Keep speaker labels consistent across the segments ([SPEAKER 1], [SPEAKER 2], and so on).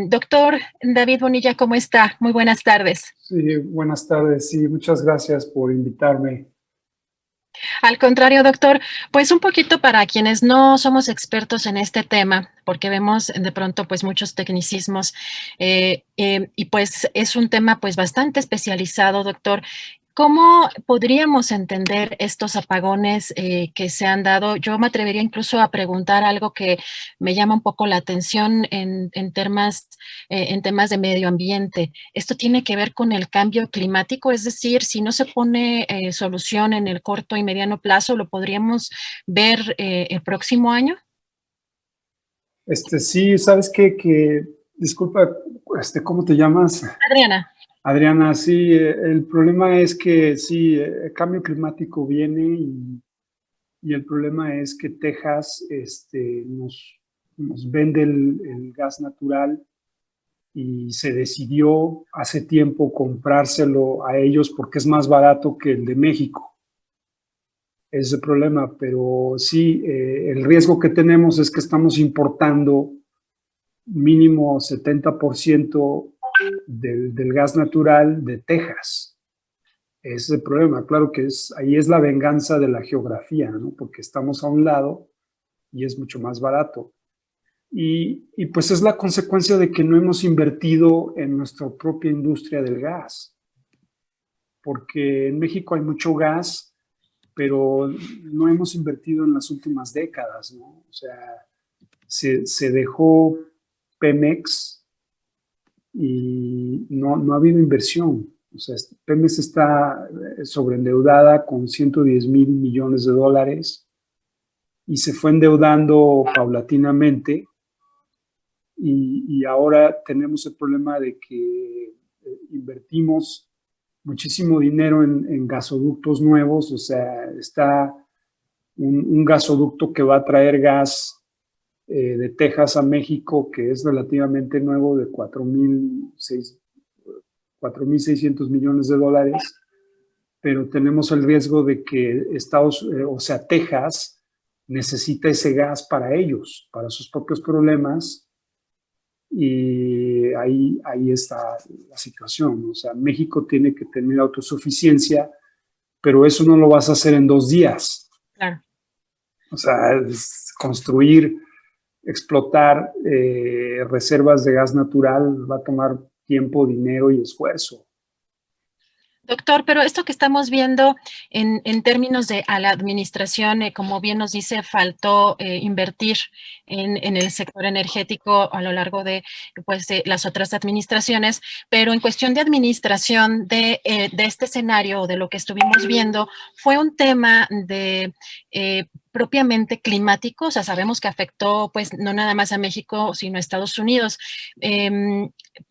[SPEAKER 1] Doctor David Bonilla, ¿cómo está? Muy buenas tardes.
[SPEAKER 2] Sí, buenas tardes. Sí, muchas gracias por invitarme.
[SPEAKER 1] Al contrario, doctor, pues un poquito para quienes no somos expertos en este tema, porque vemos de pronto pues muchos tecnicismos y pues es un tema pues bastante especializado, doctor. ¿Cómo podríamos entender estos apagones que se han dado? Yo me atrevería incluso a preguntar algo que me llama un poco la atención en temas de medio ambiente. ¿Esto tiene que ver con el cambio climático? Es decir, si no se pone solución en el corto y mediano plazo, ¿lo podríamos ver el próximo año?
[SPEAKER 2] Sí, ¿sabes qué? Disculpa, ¿cómo te llamas?
[SPEAKER 1] Adriana.
[SPEAKER 2] Adriana, sí, el problema es que sí, el cambio climático viene y el problema es que Texas, nos vende el gas natural y se decidió hace tiempo comprárselo a ellos porque es más barato que el de México. Ese es el problema, pero sí, el riesgo que tenemos es que estamos importando mínimo 70% del gas natural de Texas. Ese es el problema. Claro que ahí es la venganza de la geografía, ¿no? Porque estamos a un lado y es mucho más barato. Y pues es la consecuencia de que no hemos invertido en nuestra propia industria del gas, porque en México hay mucho gas, pero no hemos invertido en las últimas décadas, ¿no? O sea, se dejó Pemex y no ha habido inversión. O sea, Pemex está sobreendeudada con 110,000 millones de dólares y se fue endeudando paulatinamente y ahora tenemos el problema de que invertimos muchísimo dinero en gasoductos nuevos, o sea, está un gasoducto que va a traer gas de Texas a México, que es relativamente nuevo, de 4,600 millones de dólares, pero tenemos el riesgo de que Texas necesita ese gas para ellos, para sus propios problemas, y ahí está la situación. O sea, México tiene que tener autosuficiencia, pero eso no lo vas a hacer en 2 días.
[SPEAKER 1] Claro.
[SPEAKER 2] O sea, es construir, explotar reservas de gas natural va a tomar tiempo, dinero y esfuerzo.
[SPEAKER 1] Doctor, pero esto que estamos viendo en términos de a la administración, como bien nos dice, faltó invertir en el sector energético a lo largo de, pues, de las otras administraciones, pero en cuestión de administración de este escenario o de lo que estuvimos viendo, fue un tema de propiamente climático, o sea, sabemos que afectó pues no nada más a México, sino a Estados Unidos.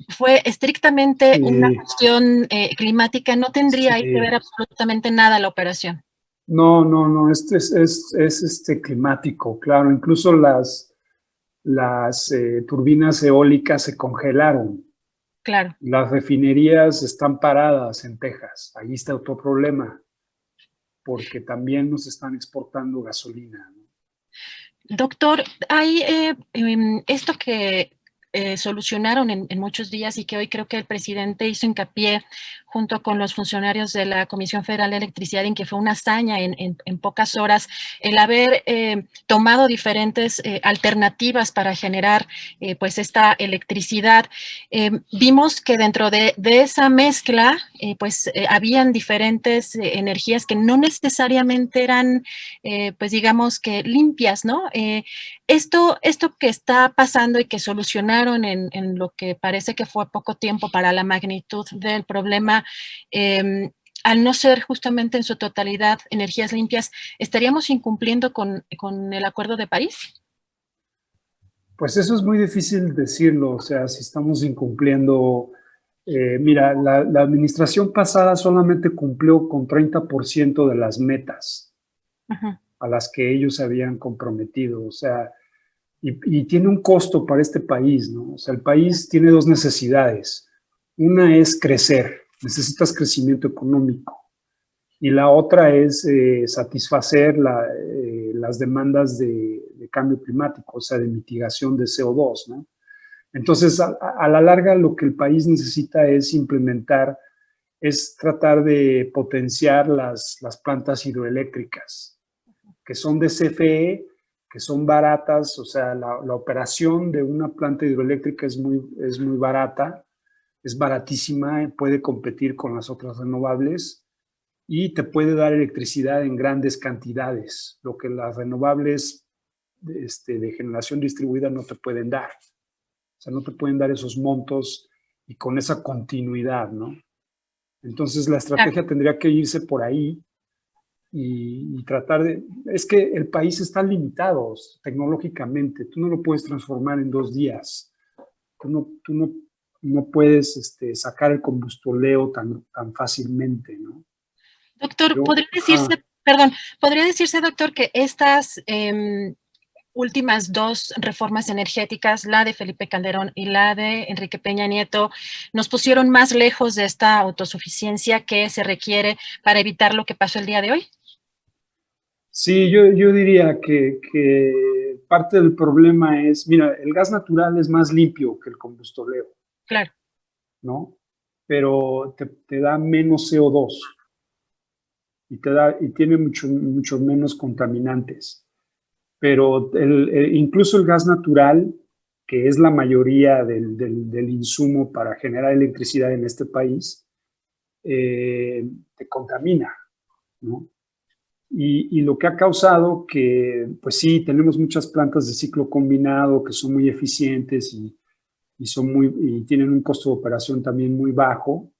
[SPEAKER 1] Fue estrictamente una
[SPEAKER 2] Sí,
[SPEAKER 1] cuestión climática, no tendría ahí que ver
[SPEAKER 2] sí.
[SPEAKER 1] absolutamente nada la operación.
[SPEAKER 2] No, este es climático, claro. Incluso las turbinas eólicas se congelaron.
[SPEAKER 1] Claro.
[SPEAKER 2] Las refinerías están paradas en Texas. Ahí está otro problema, porque también nos están exportando gasolina, ¿no?
[SPEAKER 1] Doctor, hay esto que solucionaron en muchos días y que hoy creo que el presidente hizo hincapié junto con los funcionarios de la Comisión Federal de Electricidad en que fue una hazaña en pocas horas el haber tomado diferentes alternativas para generar pues esta electricidad. Vimos que dentro de esa mezcla pues habían diferentes energías que no necesariamente eran pues digamos que limpias, ¿no? Esto que está pasando y que solucionaron en lo que parece que fue poco tiempo para la magnitud del problema, al no ser justamente en su totalidad energías limpias, ¿estaríamos incumpliendo con el Acuerdo de París?
[SPEAKER 2] Pues eso es muy difícil decirlo, o sea, si estamos incumpliendo. Mira, la administración pasada solamente cumplió con 30% de las metas
[SPEAKER 1] Ujú.
[SPEAKER 2] a las que ellos se habían comprometido, o sea, y tiene un costo para este país, ¿no? O sea, el país tiene dos necesidades. Una es crecer, necesitas crecimiento económico, y la otra es satisfacer las demandas de cambio climático, o sea, de mitigación de CO2, ¿no? Entonces, a la larga, lo que el país necesita es implementar, es tratar de potenciar las plantas hidroeléctricas, que son de CFE, que son baratas, o sea, la operación de una planta hidroeléctrica es muy barata, es baratísima, puede competir con las otras renovables y te puede dar electricidad en grandes cantidades, lo que las renovables de generación distribuida no te pueden dar. O sea, no te pueden dar esos montos y con esa continuidad, ¿no? Entonces, la estrategia tendría que irse por ahí y tratar de... Es que el país está limitado tecnológicamente. Tú no lo puedes transformar en 2 días. Tú no puedes sacar el combustoleo tan fácilmente, ¿no?
[SPEAKER 1] Doctor,
[SPEAKER 2] Pero,
[SPEAKER 1] podría decirse, doctor, que estas últimas 2 reformas energéticas, la de Felipe Calderón y la de Enrique Peña Nieto, nos pusieron más lejos de esta autosuficiencia que se requiere para evitar lo que pasó el día de hoy.
[SPEAKER 2] Sí, yo diría que parte del problema es, mira, el gas natural es más limpio que el combustoleo.
[SPEAKER 1] Claro.
[SPEAKER 2] ¿No? Pero te da menos CO2 y tiene mucho menos contaminantes. Pero incluso el gas natural, que es la mayoría del insumo para generar electricidad en este país, te contamina, ¿no? Y lo que ha causado que, pues sí, tenemos muchas plantas de ciclo combinado que son muy eficientes y tienen un costo de operación también muy bajo,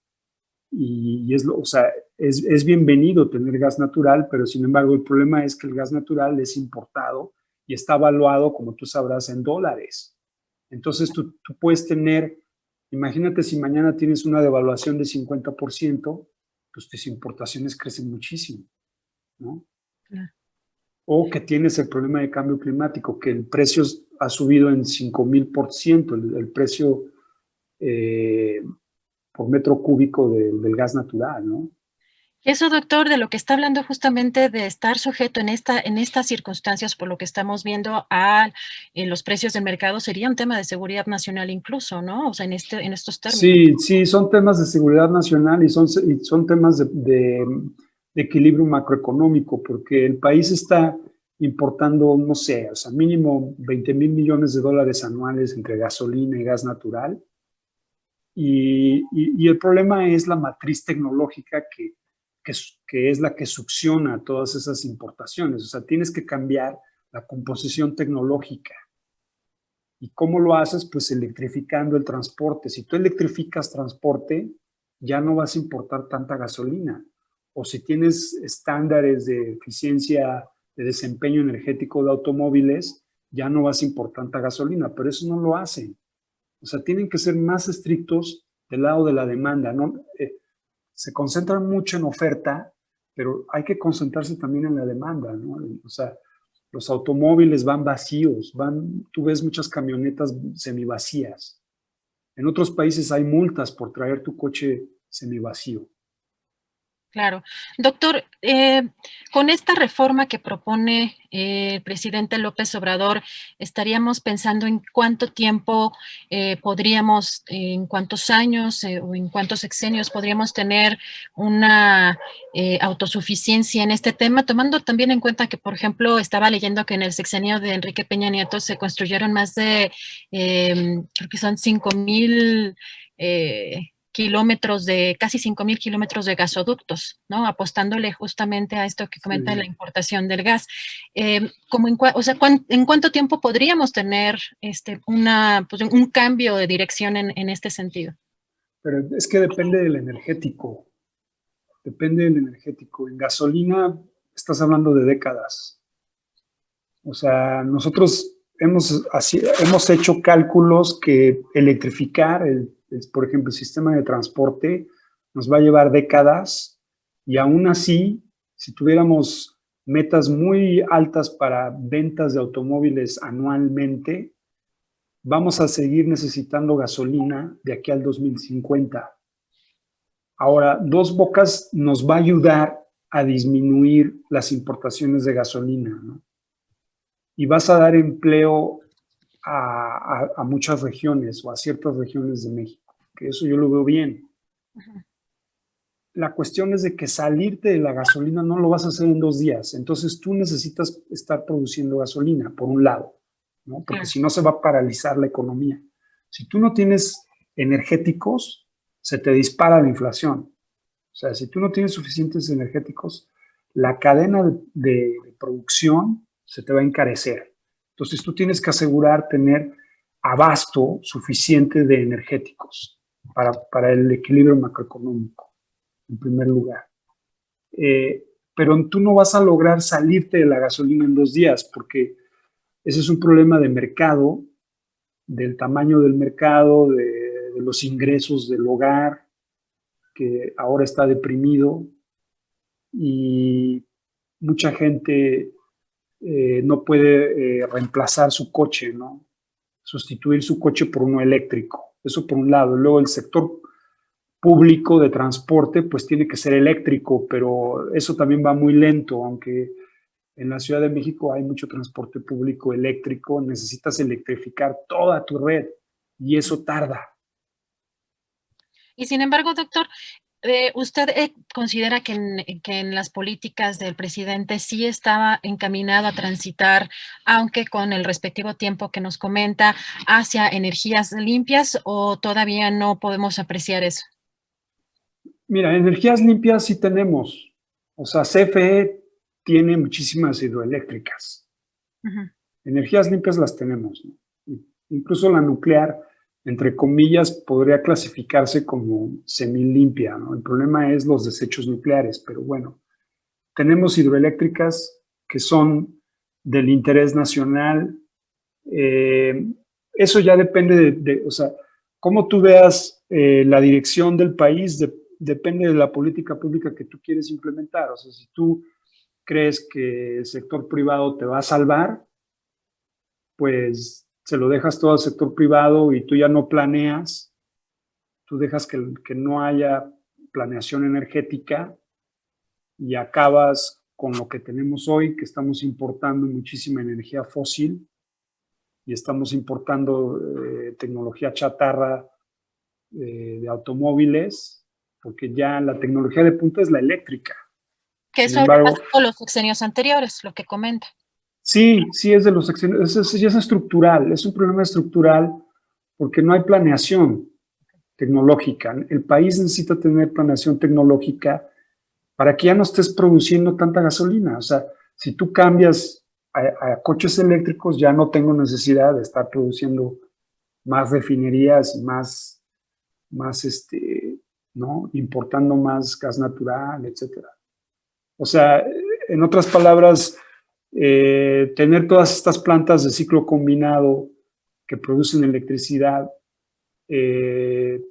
[SPEAKER 2] o sea, es bienvenido tener gas natural, pero sin embargo el problema es que el gas natural es importado y está evaluado, como tú sabrás, en dólares. Entonces tú puedes tener, imagínate si mañana tienes una devaluación de 50%, pues tus importaciones crecen muchísimo, ¿no? O que tienes el problema de cambio climático, que el precio ha subido en 5,000%, el precio por metro cúbico del gas natural, ¿no?
[SPEAKER 1] Eso, doctor, de lo que está hablando justamente de estar sujeto en estas circunstancias, por lo que estamos viendo a los precios del mercado, sería un tema de seguridad nacional incluso, ¿no? O sea, en estos términos.
[SPEAKER 2] Sí, son temas de seguridad nacional y son temas de equilibrio macroeconómico, porque el país está importando, no sé, o sea, mínimo 20,000 millones de dólares anuales entre gasolina y gas natural. Y el problema es la matriz tecnológica que es la que succiona todas esas importaciones. O sea, tienes que cambiar la composición tecnológica. ¿Y cómo lo haces? Pues electrificando el transporte. Si tú electrificas transporte, ya no vas a importar tanta gasolina. O si tienes estándares de eficiencia, de desempeño energético de automóviles, ya no vas a importar tanta gasolina, pero eso no lo hacen. O sea, tienen que ser más estrictos del lado de la demanda, ¿no? Se concentran mucho en oferta, pero hay que concentrarse también en la demanda, ¿no? O sea, los automóviles van vacíos, tú ves muchas camionetas semivacías. En otros países hay multas por traer tu coche semivacío.
[SPEAKER 1] Claro. Doctor, con esta reforma que propone el presidente López Obrador, estaríamos pensando en cuánto tiempo podríamos, en cuántos años o en cuántos sexenios podríamos tener una autosuficiencia en este tema, tomando también en cuenta que, por ejemplo, estaba leyendo que en el sexenio de Enrique Peña Nieto se construyeron más de, creo que son 5,000 kilómetros casi 5,000 kilómetros de gasoductos, ¿no? Apostándole justamente a esto que comenta la importación del gas. ¿En cuánto tiempo podríamos tener un cambio de dirección en este sentido?
[SPEAKER 2] Pero es que depende del energético. Depende del energético. En gasolina estás hablando de décadas. O sea, nosotros hemos hecho cálculos que electrificar, por ejemplo, el sistema de transporte nos va a llevar décadas y aún así, si tuviéramos metas muy altas para ventas de automóviles anualmente, vamos a seguir necesitando gasolina de aquí al 2050. Ahora, Dos Bocas nos va a ayudar a disminuir las importaciones de gasolina, ¿no? Y vas a dar empleo a muchas regiones o a ciertas regiones de México, que eso yo lo veo bien.
[SPEAKER 1] Ujú.
[SPEAKER 2] La cuestión es de que salirte de la gasolina no lo vas a hacer en 2 días. Entonces tú necesitas estar produciendo gasolina, por un lado, ¿no? Porque
[SPEAKER 1] Claro.
[SPEAKER 2] si no se va a paralizar la economía. Si tú no tienes energéticos, se te dispara la inflación. O sea, si tú no tienes suficientes energéticos, la cadena de producción se te va a encarecer. Entonces tú tienes que asegurar tener abasto suficiente de energéticos para el equilibrio macroeconómico, en primer lugar. Eh, pero tú no vas a lograr salirte de la gasolina en 2 días, porque ese es un problema de mercado, del tamaño del mercado, de los ingresos del hogar, que ahora está deprimido, y mucha gente no puede reemplazar su coche, ¿no? Sustituir su coche por uno eléctrico. Eso por un lado. Luego el sector público de transporte pues tiene que ser eléctrico, pero eso también va muy lento, aunque en la Ciudad de México hay mucho transporte público eléctrico, necesitas electrificar toda tu red y eso tarda.
[SPEAKER 1] Y sin embargo, doctor, ¿usted considera que en las políticas del presidente sí estaba encaminado a transitar, aunque con el respectivo tiempo que nos comenta, hacia energías limpias o todavía no podemos apreciar eso?
[SPEAKER 2] Mira, energías limpias sí tenemos. O sea, CFE tiene muchísimas hidroeléctricas.
[SPEAKER 1] Ujú.
[SPEAKER 2] Energías limpias las tenemos, ¿no? Incluso la nuclear, entre comillas, podría clasificarse como semilimpia, ¿no? El problema es los desechos nucleares, pero bueno, tenemos hidroeléctricas que son del interés nacional. Eh, Eso ya depende o sea, cómo tú veas la dirección del país, depende de la política pública que tú quieres implementar. O sea, si tú crees que el sector privado te va a salvar, pues se lo dejas todo al sector privado y tú ya no planeas, tú dejas que no haya planeación energética y acabas con lo que tenemos hoy, que estamos importando muchísima energía fósil y estamos importando tecnología chatarra de automóviles, porque ya la tecnología de punta es la eléctrica.
[SPEAKER 1] Que
[SPEAKER 2] Sin
[SPEAKER 1] eso le pasó
[SPEAKER 2] embargo,
[SPEAKER 1] con los sexenios anteriores, lo que comenta.
[SPEAKER 2] sí es de los exenios, ya es estructural, es un problema estructural porque no hay planeación tecnológica. El país necesita tener planeación tecnológica para que ya no estés produciendo tanta gasolina. O sea, si tú cambias a coches eléctricos, ya no tengo necesidad de estar produciendo más refinerías y más ¿no? Importando más gas natural, etcétera. O sea, en otras palabras, tener todas estas plantas de ciclo combinado que producen electricidad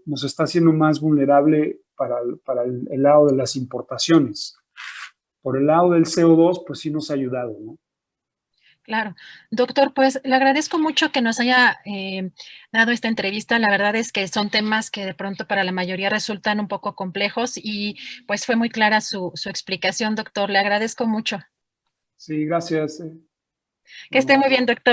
[SPEAKER 2] nos está haciendo más vulnerable para el lado de las importaciones. Por el lado del CO2, pues sí nos ha ayudado, ¿no?
[SPEAKER 1] Claro. Doctor, pues le agradezco mucho que nos haya dado esta entrevista. La verdad es que son temas que de pronto para la mayoría resultan un poco complejos y pues fue muy clara su explicación, doctor. Le agradezco mucho.
[SPEAKER 2] Sí, gracias.
[SPEAKER 1] Que esté muy bien, doctor.